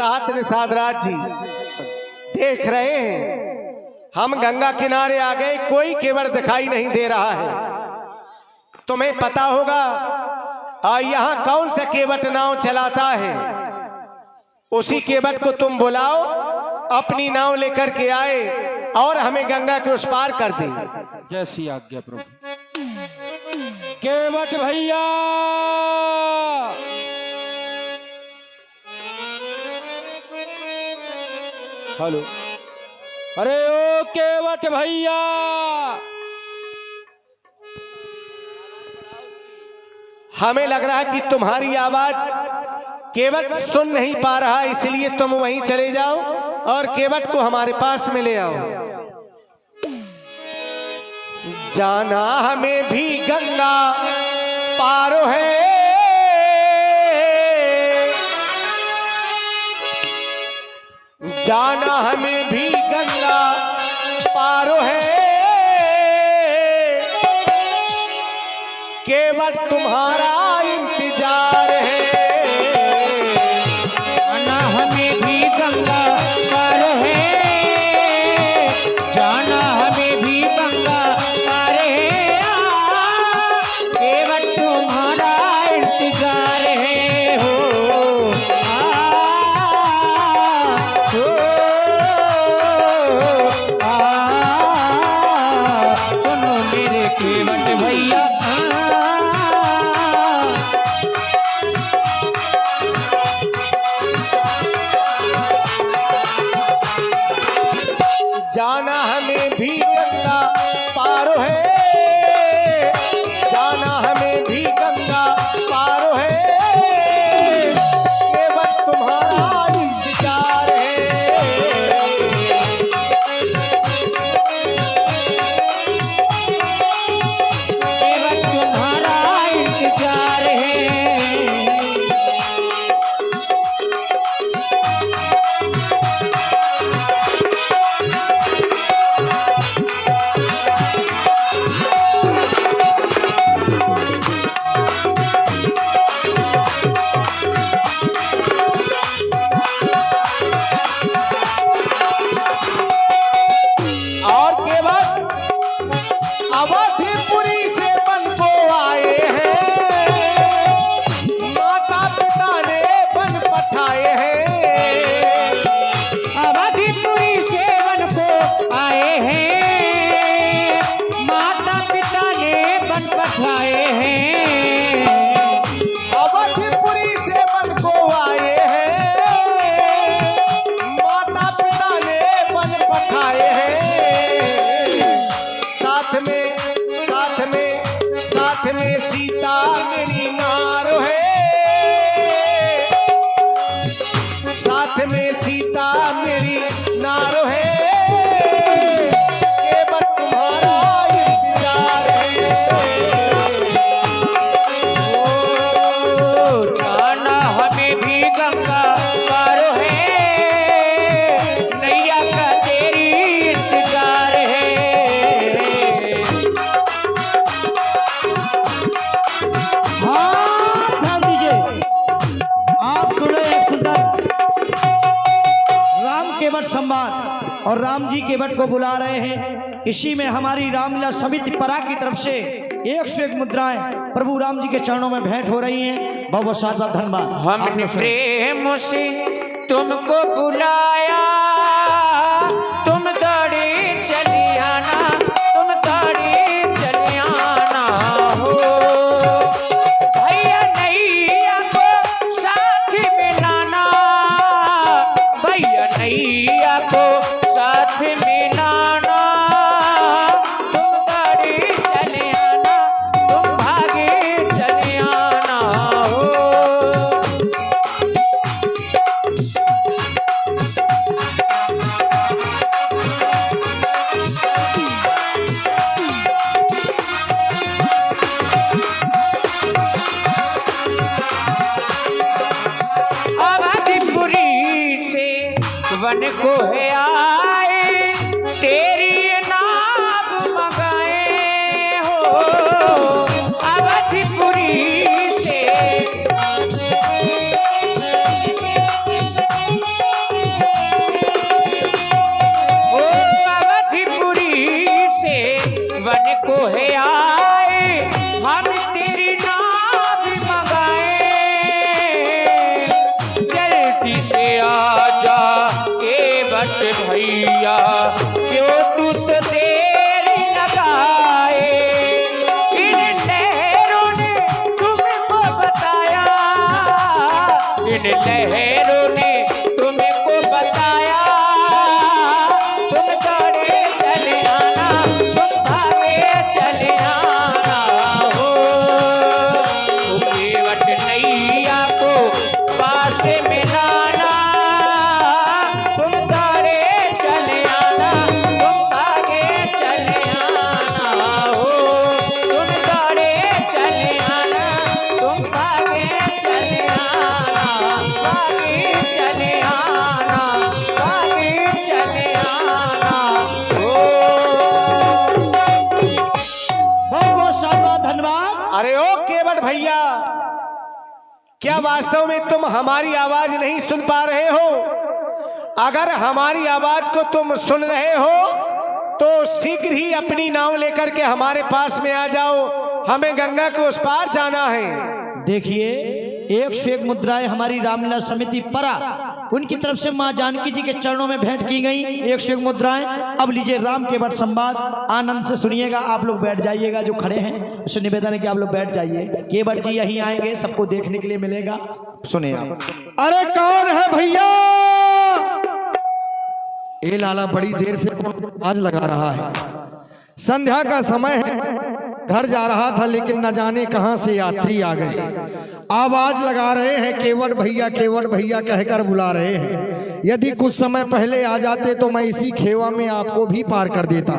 तात निषाद राज जी देख रहे हैं, हम गंगा किनारे आ गए, कोई केवट दिखाई नहीं दे रहा है। तुम्हें पता होगा यहाँ कौन सा केवट नाव चलाता है, उसी केवट को तुम बुलाओ, अपनी नाव लेकर के आए और हमें गंगा के उस पार कर दे। जैसी आज्ञा प्रभु। केवट भैया, हेलो, अरे ओ केवट भैया, हमें लग रहा है कि तुम्हारी आवाज केवट सुन नहीं पा रहा, इसलिए तुम वहीं चले जाओ और केवट को हमारे पास में ले आओ। जाना हमें भी गंगा पारो है, जाना हमें भी गंगा पारो है, केवट तुम्हारा इंतजार है। जाना हमें भी गंगा पार है, जाना हमें भी गंगा पार है, केवट तुम्हारा इंतजार है। हो सुनो मेरे केवट भैया, जाना हमें भी गंगा पारो है, जाना हमें भी गंगा पारो है, केवट तुम्हारा इंतजार है। केवट तुम्हारा इंतजार है। और केवट अवधिपुरी से बन को आए हैं, माता पिता ने बन पठाए हैं। अवधिपुरी से वन को आए हैं, माता पिता ने बन पठाए हैं। अवधिपुरी से बन को आए हैं, माता पिता ने बन पठाए हैं। साथ में सीता मेरी नारो है, साथ में सीता मेरी नारो है, केवट तुम्हारा इंतजार है। ओ जाना हमें भी गंगा पार है, नैया का तेरी इंतजार है। आप सुने सुंदर राम केवट संवाद और राम जी केवट को बुला रहे हैं। इसी में हमारी रामलीला समिति परा की तरफ से 101 मुद्राएं प्रभु राम जी के चरणों में भेंट हो रही हैं। बहुत बहुत साधुवाद, धन्यवाद। हमने प्रेम से तुमको बुलाया, तुम दौड़े चली आना, तुम दौड़े चली आना। हो भैया नैया को साथ मिलाना, भैया नैया को साथ मिलाना, तुम दौड़े चले आना, तुम भागे चले आना। हो वन को है आए, तेरी नाम मगाए हो, अवधिपुरी से जिन लहरों ने तुमको बताया, तुम दौड़े चले आना, तुम भागे चले आना हो। केवट नैया को पास में लाना, तुम दौड़े चले आना, तुम भागे चले आना हो। तुम दौड़े चले आना, तुम भागे चले आना, भागे चले आना, भागे चले आना हो। बहुत बहुत शाबाश, धन्यवाद। अरे ओ केवट भैया, क्या वास्तव में तुम हमारी आवाज नहीं सुन पा रहे हो? अगर हमारी आवाज को तुम सुन रहे हो तो शीघ्र ही अपनी नाव लेकर के हमारे पास में आ जाओ, हमें गंगा के उस पार जाना है। देखिए 101 मुद्राएं हमारी रामलीला समिति परा उनकी तरफ से मां जानकी जी के चरणों में भेंट की गई 101 मुद्राएं। अब लीजिए राम केवट संवाद आनंद से सुनिएगा। आप लोग बैठ जाइएगा, जो खड़े हैं उससे निवेदन है कि आप लोग बैठ जाइए। केवट जी यहीं आएंगे, सबको देखने के लिए मिलेगा, सुनिए आप। अरे कौन है भैया? ये लाला बड़ी देर से आवाज लगा रहा है, संध्या का समय है, घर जा रहा था लेकिन न जाने कहां से यात्री आ गए, आवाज लगा रहे हैं केवट भैया कहकर बुला रहे हैं। यदि कुछ समय पहले आ जाते तो मैं इसी खेवा में आपको भी पार कर देता,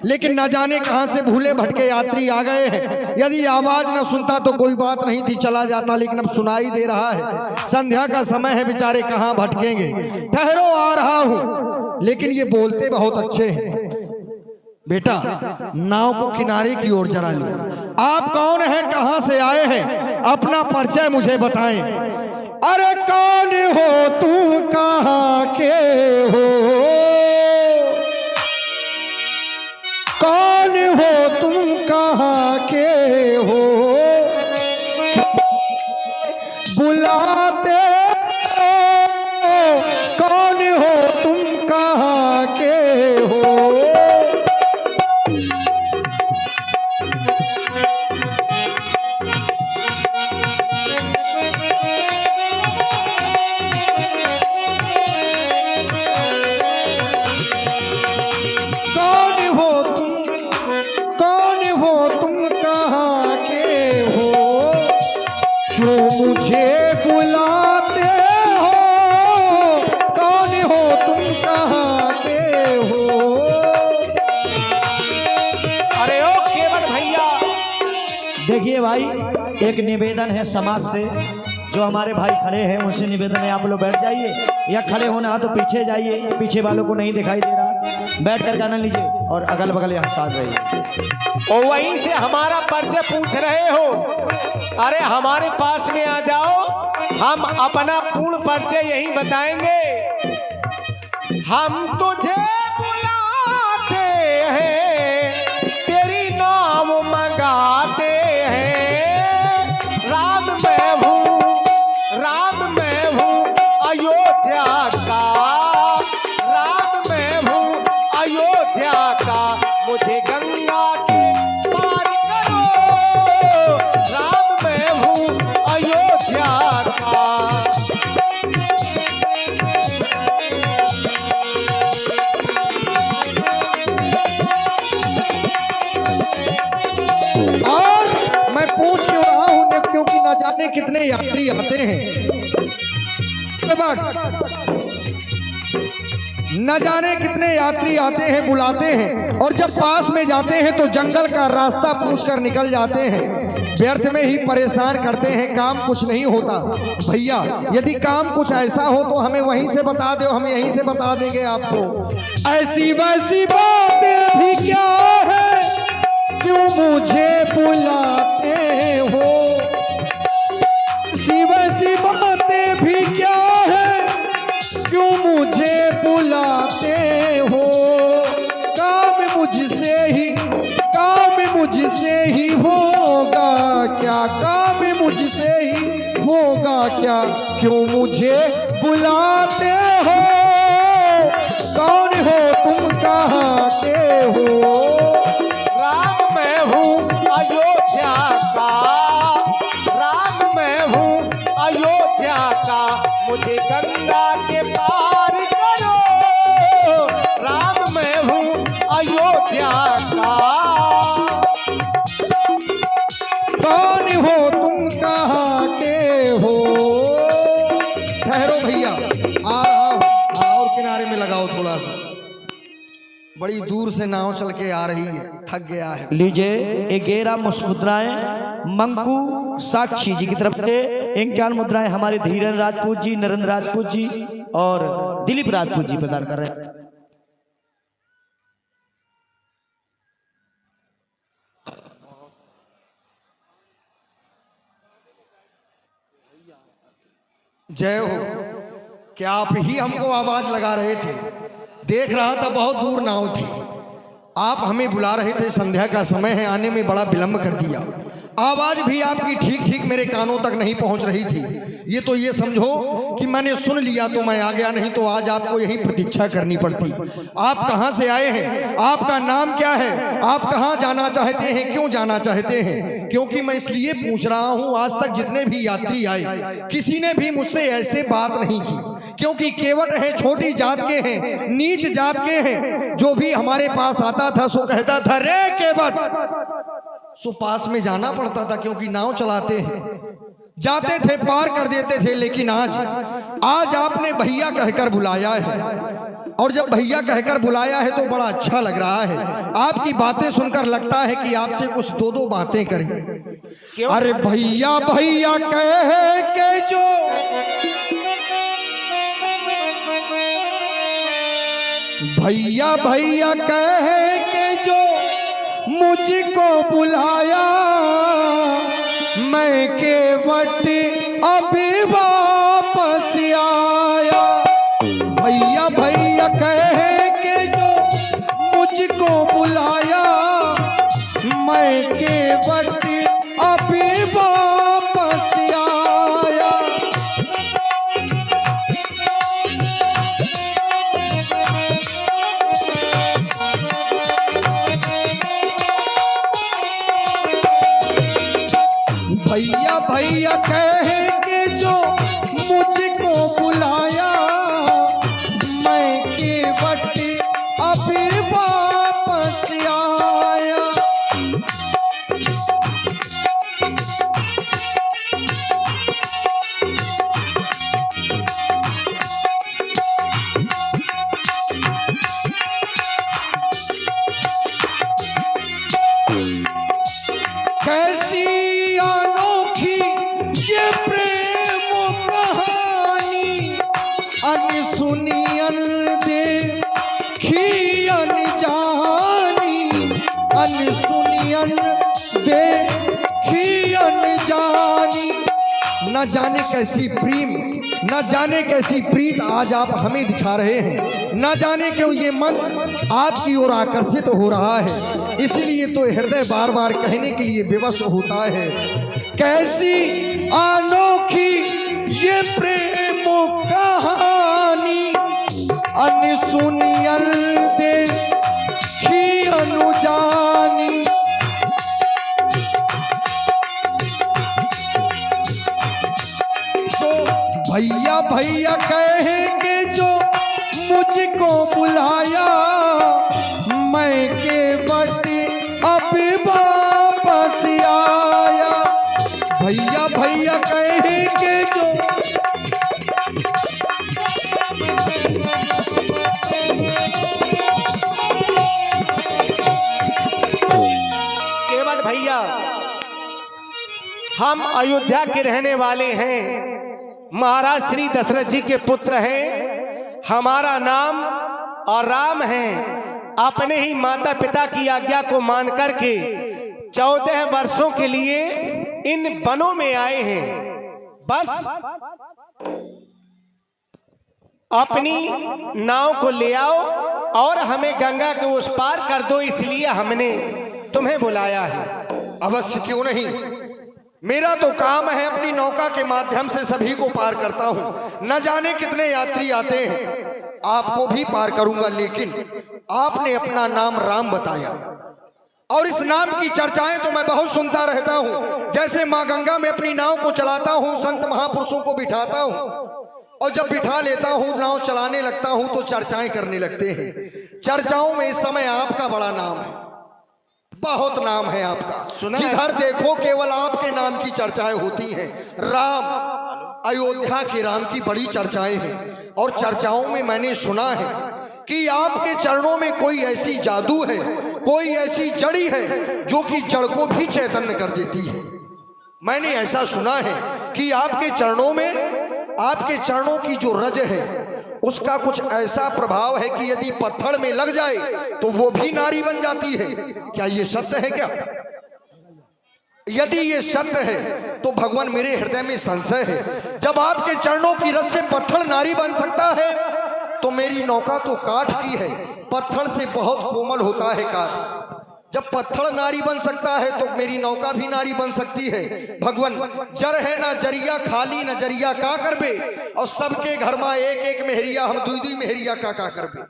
लेकिन न जाने कहां से भूले भटके यात्री आ गए हैं। यदि आवाज न सुनता तो कोई बात नहीं थी, चला जाता, लेकिन अब सुनाई दे रहा है। संध्या का समय है, बेचारे कहां भटकेंगे। ठहरो आ रहा हूं। लेकिन ये बोलते बहुत अच्छे हैं। बेटा नाव को किनारे की ओर जरा लो। आप कौन हैं, कहां से आए हैं, अपना परिचय मुझे बताएं। अरे कौन हो तुम, कहां के हो, कौन हो तुम, कहां के हो, बुलाते हो, कौन हो तुम, कहां के हो। मुझे बुलाते हो, कौन हो तुम, कहां के हो। अरे ओ केवट भैया, देखिए भाई, एक निवेदन है समाज से, जो हमारे भाई खड़े हैं उनसे निवेदन है, आप लोग बैठ जाइए, या खड़े होना तो पीछे जाइए, पीछे वालों को नहीं दिखाई दे रहा, बैठ कर गाना लीजिए और अगल बगल यहाँ साथ रहिए। और वहीं से हमारा परिचय पूछ रहे हो। अरे हमारे पास में आ जाओ, हम अपना पूर्ण परिचय यही बताएंगे। हम तुझे बुलाते हैं, तेरी नाम मंगाते हैं। राम मैं हूँ अयोध्या का, राम मैं हूँ अयोध्या का, मुझे गंगा की पार करो। राम मैं हूँ अयोध्या का। और मैं पूछ क्यों रहा हूं, क्योंकि न जाने कितने यात्री आते हैं, न जाने कितने यात्री आते हैं, बुलाते हैं, और जब पास में जाते हैं तो जंगल का रास्ता पूछकर निकल जाते हैं, व्यर्थ में ही परेशान करते हैं, काम कुछ नहीं होता। भैया यदि काम कुछ ऐसा हो तो हमें वहीं से बता दो, हम यहीं से बता देंगे आपको। ऐसी वैसी बातें भी क्या है, क्यों मुझे बुलाते हो, ऐसी वैसी बातें भी क्या है, क्यों मुझे बुलाते हो। काम मुझसे ही होगा क्या, काम मुझसे ही होगा क्या, क्यों मुझे बुलाते हो। कौन हो तुम, कहां के हो। राम मैं हूँ अयोध्या का, राम मैं हूँ अयोध्या का, मुझे गंगा के पार करो, राम मैं हूँ अयोध्या का। कौन हो तुम, कहाँ के हो? ठहरो भैया, आ रहा हूं। और किनारे में लगाओ थोड़ा सा, बड़ी दूर से नाव चल के आ रही है, थक गया है। लीजिए 11 मुद्राएं मंकू साक्षी जी की तरफ से, 51 मुद्राएं हमारे धीरन राजपूत जी, नरेंद्र राजपूत जी और दिलीप राजपूत जी प्रदान कर रहे हैं। जय हो। क्या आप ही हमको आवाज लगा रहे थे? देख रहा था बहुत दूर नाव थी, आप हमें बुला रहे थे, संध्या का समय है, आने में बड़ा विलंब कर दिया। आवाज भी आपकी ठीक ठीक मेरे कानों तक नहीं पहुंच रही थी। ये तो ये समझो कि मैंने सुन लिया तो मैं आ गया, नहीं तो आज आपको यही प्रतीक्षा करनी पड़ती। आप कहां से आए हैं? आपका नाम क्या है? आप कहां जाना चाहते हैं? क्यों जाना चाहते हैं? क्योंकि मैं इसलिए पूछ रहा हूं, आज तक जितने भी यात्री आए किसी ने भी मुझसे ऐसे बात नहीं की, क्योंकि केवट है, छोटी जात के हैं, नीच जात के हैं। जो भी हमारे पास आता था सो कहता था रे केवट, सो पास में जाना पड़ता था, क्योंकि नाव चलाते हैं, जाते थे पार कर देते थे। लेकिन आज आपने भैया कहकर बुलाया है, और जब भैया कहकर बुलाया है तो बड़ा अच्छा लग रहा है। आपकी बातें सुनकर लगता है कि आपसे कुछ दो बातें करें। अरे भैया भैया कह के जो भैया भैया कह के जो मुझको बुलाया, मैं केवट अभी वापस आया। भैया भैया कह के जो मुझको बुलाया, मैं केवट अभी वापस आया। भैया भैया कहेंगे जो मुझको बुलाया, मैं केवट अभी वापस आया। कैसी अनोखी ये प्रेम कहानी, अनसुनी अनदेखी अनजानी, अनसुनी अनदेखी अनजानी। न जाने कैसी प्रेम, न जाने कैसी प्रीत आज आप हमें दिखा रहे हैं। न जाने क्यों ये मन आपकी ओर आकर्षित हो रहा है, इसीलिए तो हृदय बार बार कहने के लिए विवश होता है। कैसी अनोखी ये प्रेम कहानी, अनसुनी अनदेखी अनजानी। तो भैया भैया कहेंगे जो मुझको बुलाया, मैं केवट अभी वापस आया। भैया भैया कहेंगे जो केवट भैया, हम अयोध्या के रहने वाले हैं, महाराज श्री दशरथ जी के पुत्र हैं। हमारा नाम और राम है। अपने ही माता पिता की आज्ञा को मान करके 14 वर्षों के लिए इन वनों में आए हैं। बस अपनी नाव को ले आओ और हमें गंगा के उस पार कर दो, इसलिए हमने तुम्हें बुलाया है। अवश्य, क्यों नहीं। मेरा तो काम है, अपनी नौका के माध्यम से सभी को पार करता हूं। न जाने कितने यात्री आते हैं, आपको भी पार करूंगा। लेकिन आपने अपना नाम राम बताया, और इस नाम की चर्चाएं तो मैं बहुत सुनता रहता हूं। जैसे मां गंगा में अपनी नाव को चलाता हूं, संत महापुरुषों को बिठाता हूं, और जब बिठा लेता हूं, नाव चलाने लगता हूं तो चर्चाएं करने लगते हैं। चर्चाओं में इस समय आपका बड़ा नाम है, बहुत नाम है आपका। जिधर देखो केवल आपके नाम की चर्चाएं होती हैं। राम, अयोध्या के राम की बड़ी चर्चाएं हैं। और चर्चाओं में मैंने सुना है कि आपके चरणों में कोई ऐसी जादू है, कोई ऐसी जड़ी है जो कि जड़ को भी चैतन्य कर देती है। मैंने ऐसा सुना है कि आपके चरणों में, आपके चरणों की जो रज है उसका कुछ ऐसा प्रभाव है कि यदि पत्थर में लग जाए तो वो भी नारी बन जाती है। क्या ये सत्य है क्या? यदि ये सत्य है तो भगवान मेरे हृदय में संशय है। जब आपके चरणों की रज से पत्थर नारी बन सकता है तो मेरी नौका तो काठ की है, पत्थर से बहुत कोमल होता है काठ। जब पत्थर नारी बन सकता है तो मेरी नौका भी नारी बन सकती है। भगवान जर है ना जरिया खाली नजरिया का करबे, और सबके घर में एक एक मेहरिया, हम दुई दुई मेहरिया का करबे।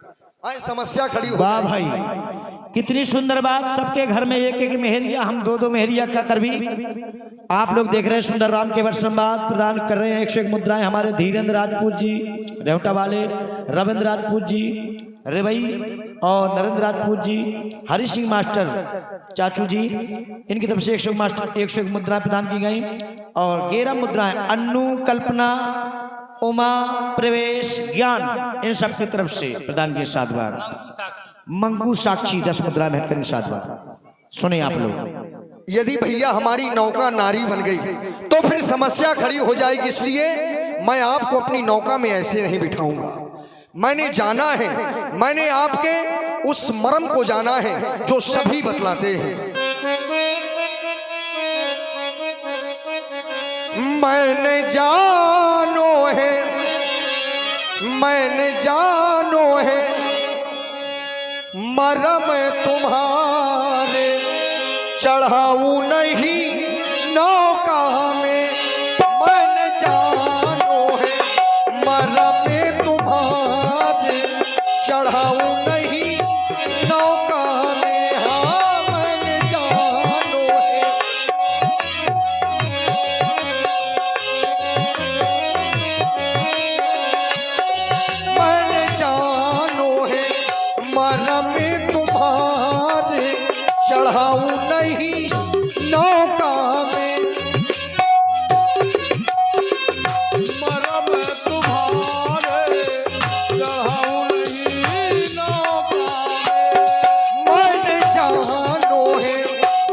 आए समस्या खड़ी हो वाह भाई, कितनी सुंदर बात। सबके घर में एक एक मेहरिया, हम दो दो मेहरिया का करबी। आप लोग देख रहे हैं सुंदर राम के वट संवाद प्रदान कर रहे हैं 101 मुद्राएं हमारे धीरेन्द्र राजपूत जी, रेवटा वाले रविंद्र राजपूत जी, रेवई और नरेंद्र राजपूत जी, हरि सिंह मास्टर चाचू जी, इनकी तरफ से 101 मुद्राएं प्रदान की गई। और 11 मुद्राएं अन्नू, कल्पना, उमा, प्रवेश, ज्ञान, इन सब की तरफ से प्रदान किए 7 बार। मंगू साक्षी 10 मुद्राएं भेंट करें 7 बार। सुने आप लोग। यदि भैया हमारी नौका नारी बन गई तो फिर समस्या खड़ी हो जाएगी, इसलिए मैं आपको अपनी नौका में ऐसे नहीं बिठाऊंगा। मैंने जाना है, मैंने आपके उस मर्म को जाना है जो सभी बतलाते हैं। मैंने जानो है, मैंने जानो है मरम तुम्हारे, चढ़ाऊ नहीं नौका में। मैंने जानो है मरम तुम्हारे, चढ़ाऊ नहीं नौका में। हाँ मैंने जानो है। मैंने जानो है मरम तुम्हारे, चढ़ाऊ नहीं नौका में। मरम तुम्हारे, चढ़ाऊ नहीं नौका में। मैंने जानो है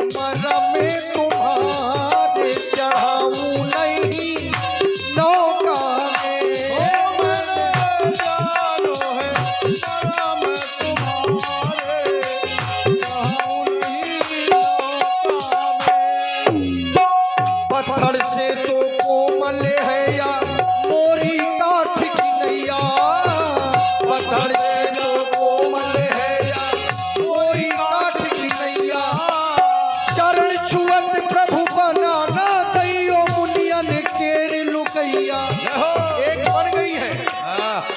मरम तुम्हारे, चढ़ाऊ नहीं नौका में। मैंने जानो है मरम तुम्हारे, चढ़ाऊ नहीं नौका में। पत्थर से तो कोमल है या मोरी काठ की नैया, पत्थर से तो कोमल है या मोरी काठ की नैया। चरण छुअत प्रभु बनाना दैयो, मुनियन केर लुकैया। एक बन गई है।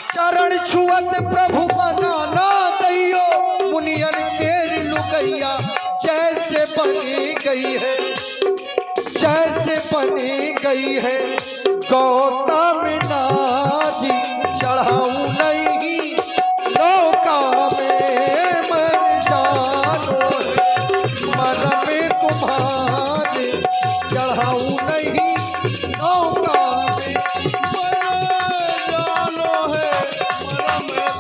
चरण छुअत प्रभु बनाना दैयो, मुनियन केर लुकैया। जैसे बनी गई है, जैसे बनी गई है गौतम नारी, चढ़ाऊ नहीं नौका में। मन जानो है मरम तुम्हारे, चढ़ाऊ नहीं नौका में। मन जानो है मरम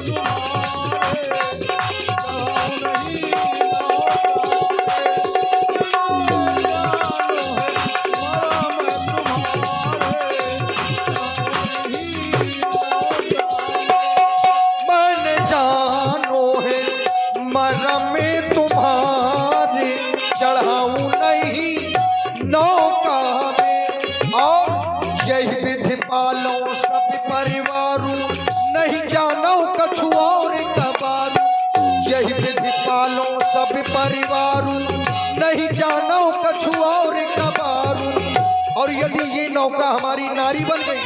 तुम्हारे, चढ़ाऊ नहीं नौका में। मन जानो है मरम तुम्हारे, चढ़ाऊ नहीं नौका में। और यही विधि पालो सब परिवारू, नहीं जानो कछु और कबारू। यही विधि पालो सब परिवारू, नहीं जानो कछु और कबारू। और यदि ये नौका हमारी नारी बन गई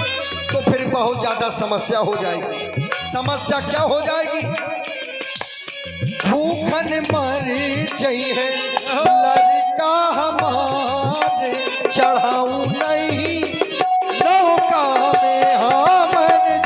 तो फिर बहुत ज्यादा समस्या हो जाएगी। समस्या क्या हो जाएगी? भूखन मर चाहिए लड़का हमारे, चढ़ाऊ नहीं नौका में। हाँ मन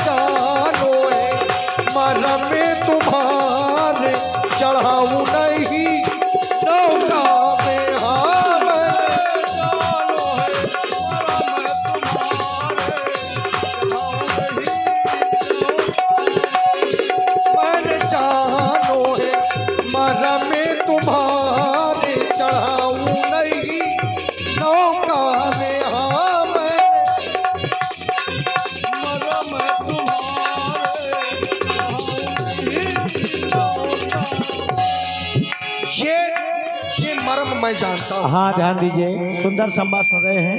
मैं जानता हूँ। हाँ ध्यान दीजिए, सुंदर संवाद सुन रहे हैं।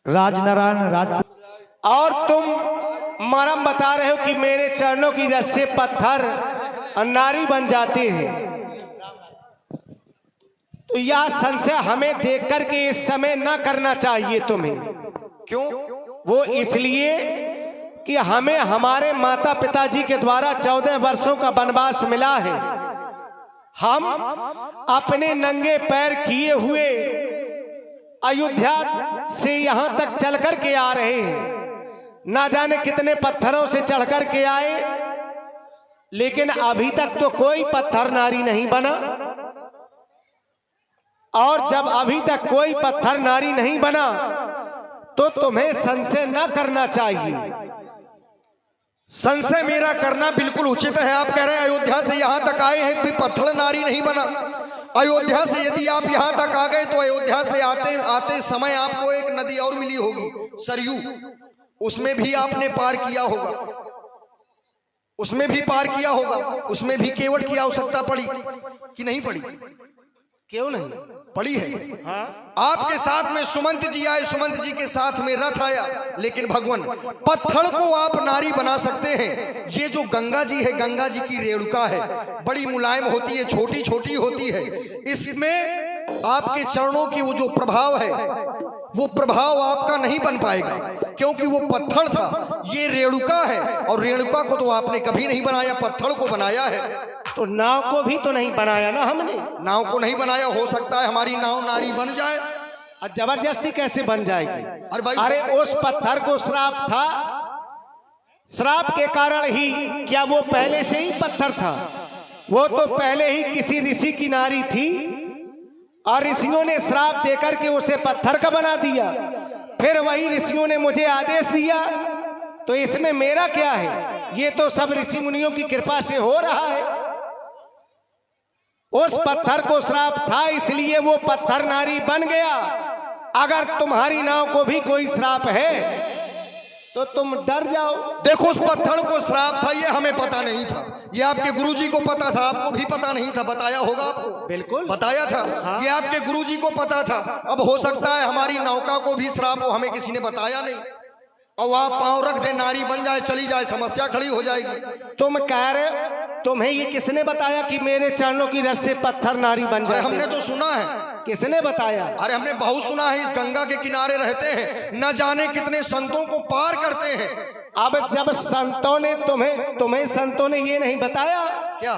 राजनारायण राज और तुम मरम बता रहे हो कि मेरे चरणों की रस से पत्थर और नारी बन जाते हैं। तो यह संशय हमें देखकर के इस समय न करना चाहिए तुम्हें। क्यों? वो इसलिए कि हमें हमारे माता पिताजी के द्वारा 14 वर्षों का वनवास मिला है। हम अपने नंगे पैर किए हुए अयोध्या से यहां तक चल कर के आ रहे हैं। ना जाने कितने पत्थरों से चढ़ कर के आए, लेकिन अभी तक तो कोई पत्थर नारी नहीं बना। और जब अभी तक कोई पत्थर नारी नहीं बना तो तुम्हें संशय न करना चाहिए। संशय मेरा करना बिल्कुल उचित है। आप कह रहे हैं अयोध्या से यहाँ तक आए हैं, कोई पत्थर नारी नहीं बना। अयोध्या से यदि आप यहाँ तक आ गए तो अयोध्या से आते आते समय आपको एक नदी और मिली होगी, सरयू। उसमें भी आपने पार किया होगा, उसमें भी पार किया होगा, उसमें भी केवट की आवश्यकता पड़ी कि नहीं पड़ी? क्यों नहीं पड़ी है। हाँ? आपके साथ में सुमंत जी आए, सुमंत जी के साथ में रथ आया, लेकिन भगवान पत्थर को आप नारी बना सकते हैं। ये जो गंगा जी है, गंगा जी की रेणुका है, बड़ी मुलायम होती है, छोटी छोटी होती है। इसमें आपके चरणों की वो जो प्रभाव है, वो प्रभाव आपका नहीं बन पाएगा, क्योंकि वो पत्थर था। ये रेणुका है, और रेणुका को तो आपने कभी नहीं बनाया, पत्थर को बनाया है। तो नाव को भी तो नहीं बनाया ना हमने। नाव को नहीं बनाया, हो सकता है हमारी नाव नारी बन जाए। और जबरदस्ती कैसे बन जाएगी? अरे भाई, अरे उस पत्थर को श्राप था, श्राप के कारण ही। क्या वो पहले से ही पत्थर था? वो तो पहले ही किसी ऋषि की नारी थी, और ऋषियों ने श्राप देकर के उसे पत्थर का बना दिया। फिर वही ऋषियों ने मुझे आदेश दिया, तो इसमें मेरा क्या है? ये तो सब ऋषि मुनियों की कृपा से हो रहा है। उस पत्थर को श्राप था, इसलिए वो पत्थर नारी बन गया। अगर तुम्हारी नाव को भी कोई श्राप है तो तुम डर जाओ। देखो, उस पत्थर को श्राप था, ये हमें पता नहीं था। ये आपके गुरुजी को पता था, आपको भी पता नहीं था। बताया होगा आपको? बिल्कुल बताया था। हाँ? ये आपके गुरुजी को पता था। अब हो सकता है हमारी नौका को भी श्राप हो, हमें किसी ने बताया नहीं, और आप पांव रख दे, नारी बन जाए, चली जाए, समस्या खड़ी हो जाएगी। तुम कह रहे, तुम्हें ये किसने बताया कि मेरे चरणों की रस से पत्थर नारी बन जाए? हमने तो सुना है। किसने बताया? अरे हमने बहुत सुना है। इस गंगा के किनारे रहते हैं, न जाने कितने संतों को पार करते हैं। अब जब संतों ने तुम्हें संतों ने ये नहीं बताया क्या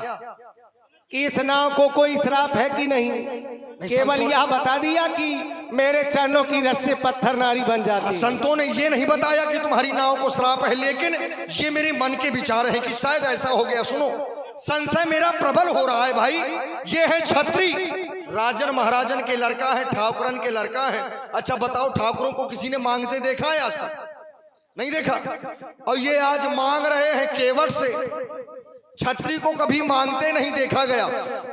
कि इस नाव को कोई श्राप है कि नहीं? केवल यह बता दिया कि मेरे चरणों की रस से पत्थर नारी बन जाती है। संतों ने ये नहीं बताया कि तुम्हारी नाव को श्राप है, लेकिन ये मेरे मन के विचार हैं कि शायद ऐसा हो गया। सुनो, संशय मेरा प्रबल हो रहा है भाई। ये है छत्री, राजन महाराजन के लड़का है, ठाकुरन के लड़का है। अच्छा बताओ, ठाकुरों को किसी ने मांगते देखा है? आज तक नहीं देखा। और ये आज मांग रहे हैं केवट से। छत्री को कभी मांगते नहीं देखा गया।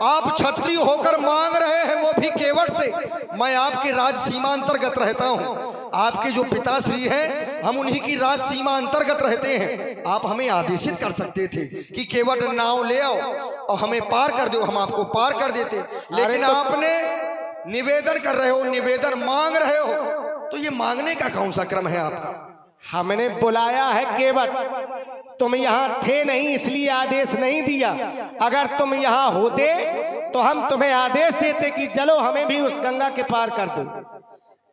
आप छत्री होकर मांग रहे हैं, वो भी केवट से। मैं आपके राज सीमा अंतर्गत रहता हूं। आपके जो पिताश्री हैं, हम उन्हीं की राज सीमा अंतर्गत रहते हैं। आप हमें आदेशित कर सकते थे कि केवट नाव ले आओ और हमें पार कर दो, हम आपको पार कर देते। लेकिन आपने निवेदन कर रहे हो, निवेदन मांग रहे हो, तो ये मांगने का कौन सा क्रम है आपका? हमने बुलाया है केवट, तुम यहाँ थे नहीं इसलिए आदेश नहीं दिया। अगर तुम यहाँ होते तो हम तुम्हें आदेश देते कि चलो हमें भी उस गंगा के पार कर दो।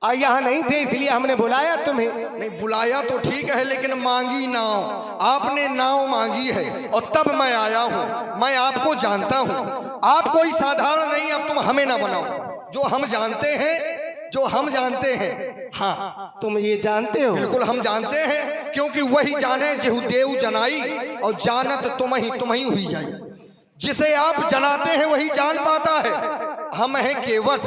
और यहाँ नहीं थे इसलिए हमने बुलाया तुम्हें। नहीं, बुलाया तो ठीक है, लेकिन मांगी नाव, आपने नाव मांगी है और तब मैं आया हूँ। मैं आपको जानता हूँ, आप कोई साधारण नहीं। अब तुम हमें ना बनाओ, जो हम जानते हैं, जो हम जानते हैं। हाँ, तुम ये जानते हो? बिल्कुल हम जानते हैं, क्योंकि वही जाने जेहु देव जनाई, और जानत तुम ही हुई जाई। जिसे आप जनाते हैं वही जान पाता है। हम हैं केवट।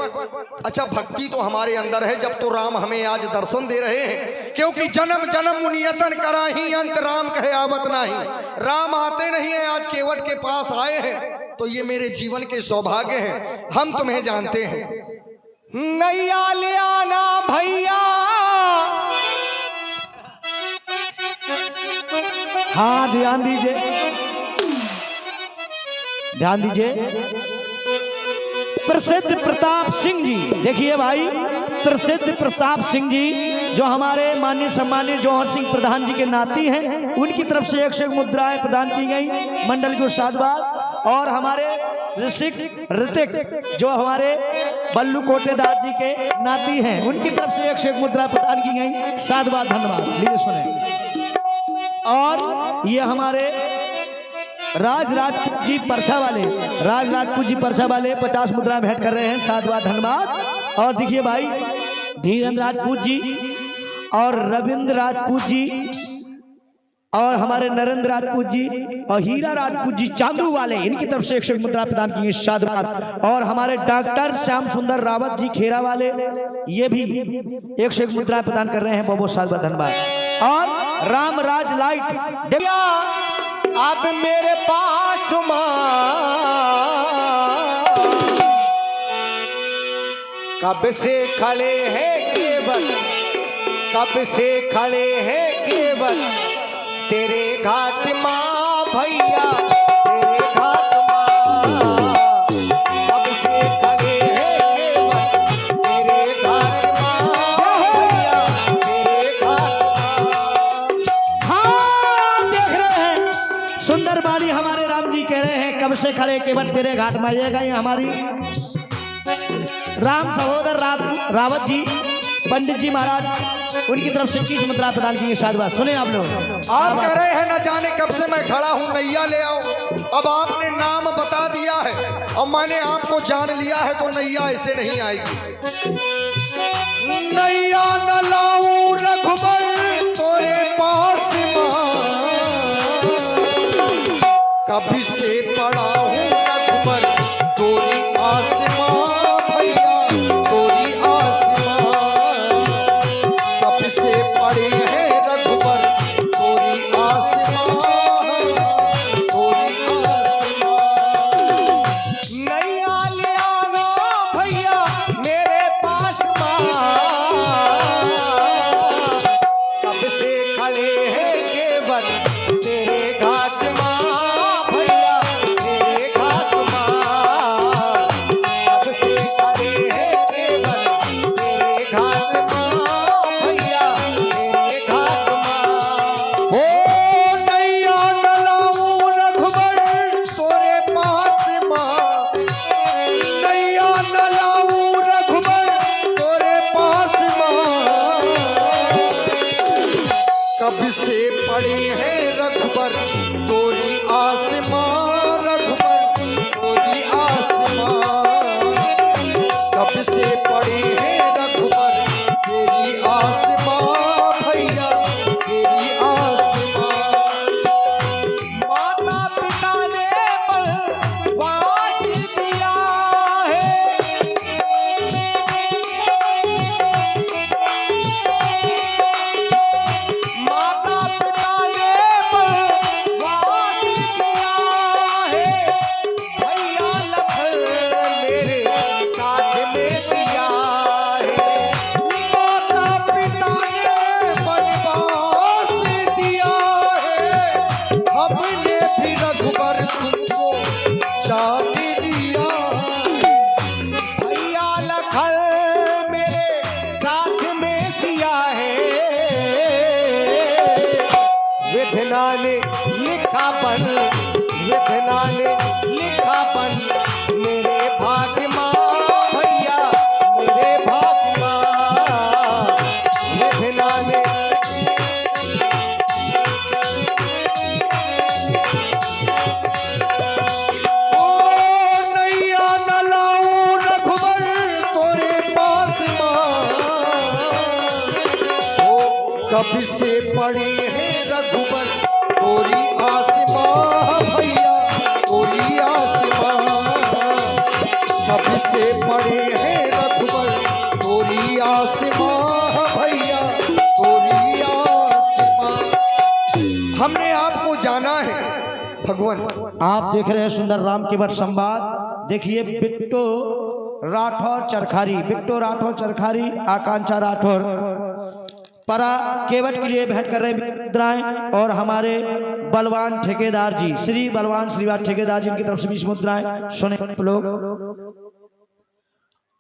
अच्छा, भक्ति तो हमारे अंदर है, जब तो राम हमें आज दर्शन दे रहे हैं, क्योंकि जन्म जन्म मुनियतन कराही, अंत राम कहे आवत नाही। राम आते नहीं है, आज केवट के पास आए हैं, तो ये मेरे जीवन के सौभाग्य हैं। हम तुम्हें जानते हैं। नैया ले आना भैया। हाँ ध्यान दीजिए, ध्यान दीजिए। प्रसिद्ध प्रताप सिंह जी, देखिए भाई, प्रसिद्ध प्रताप सिंह जी जो हमारे माननीय सम्मानीय जौहर सिंह प्रधान जी के नाती हैं, उनकी तरफ से 101 मुद्राएं प्रदान की गई, मंडल को साधुवाद। और हमारे ऋतिक जो हमारे बल्लू कोटेदार जी के नाती हैं, उनकी तरफ से 101 मुद्रा प्रदान की गई, साधुवाद, धन्यवाद। लीजिए सुने। और ये हमारे राजपूत जी परछा वाले, राजपूत जी परछा वाले 50 मुद्रा भेंट कर रहे हैं, साधुवाद, धन्यवाद। और देखिए भाई, धीरेन्द्र राजपूत जी और रविंद्र राजपूत जी और हमारे नरेंद्र राजपूत जी और हीरा राजपूत जी चांदू वाले, इनकी तरफ से 101 मुद्रा प्रदान की गई, साधुवाद। और हमारे डॉक्टर श्याम सुंदर रावत जी खेरा वाले, ये भी 101 मुद्रा प्रदान कर रहे हैं, बहुत बहुत साधुवाद, धन्यवाद। और रामराज लाइट अब मेरे पास कब से खड़े हैं केवल, कब से खड़े हैं केवल तेरे घाट माँ भैया, तेरे घाट माँ। कब से खड़े हैं केवल तेरे घाट माँ भैया, तेरे घाट माँ। हाँ, देख रहे हैं सुंदर बाणी हमारे राम जी कह रहे हैं, कब से खड़े केवल तेरे घाट में। ये गई हमारी राम सहोदर रावत जी, पंडित जी महाराज, उनकी तरफ से 21 मुद्रा प्रदान की, साधुवाद। सुने आप लोग। आप कह रहे हैं न जाने कब से मैं खड़ा हूँ, नैया ले आओ। अब आपने नाम बता दिया है और मैंने आपको जान लिया है, तो नैया ऐसे नहीं आएगी। नैया न लाऊं रघुबर तोरे पास मां, कभी से पड़ा हूँ रघुबर तोरी आसमां भैया, तोरी आसमां। कब से पड़े हैं रघुबर तोरी आसमां, तोरी आसमां। नैया ले आना भैया मेरे पास माँ, कब से खड़े हैं केवल तेरे घाट माँ भैया, तेरे घाट माँ। कब से खड़े हैं केवल तेरे घाट माँ भैया, तेरे घाट माँ। ओ नैया न लाऊं रघुबर तोरे पास मां, नैया न लाऊं रघुबर तोरे पास मां। कब से पड़े हैं रघुबर तोरी आसमां, रघुबर तोरी आसमां। कब से पड़े हैं रघुबर तेरी आसमां भैया, तेरी आसमां। माता पिता ने बनवास दिया है, माता पिता ने बनवास दिया है, भैया लखन मेरे साथ में दिया है। माता पिता ने बनवास दिया है, हमने भी रघुबर तुमको साथ दिया। भैया लखन मेरे साथ में सिया है, विधना ने लिखा बन, विधना ने लिखा बन मेरे भाग्य माँ भैया, मेरे भाग्य माँ। विधना ने ओ नैया न लाऊं रघुबर तोरे पास मां, ओ कब से पड़े हैं रघुबर तोरी आसमां भैया, तोरी आसमां। कब से पड़े हैं रघुबर तोरी आसमां भैया, तोरी आसमां। हमने आपको जाना है भगवान। आप देख रहे हैं सुंदर राम केवट संवाद। देखिए बिट्टो राठौर चरखारी, बिट्टो राठौर चरखारी, आकांक्षा राठौर परा केवट के लिए भेंट कर रहे हैं मुद्राएं। और हमारे बलवान ठेकेदार जी, श्री बलवान श्रीवास ठेकेदार जी, इनकी तरफ से 20 मुद्राएं। सुने लोग।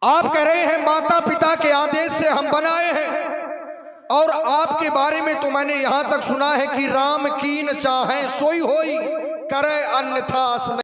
आप कह रहे हैं माता पिता के आदेश से हम बनाए हैं, और आपके बारे में तो मैंने यहां तक सुना है कि राम कीन चाहे सोई होई, करे अन्यथा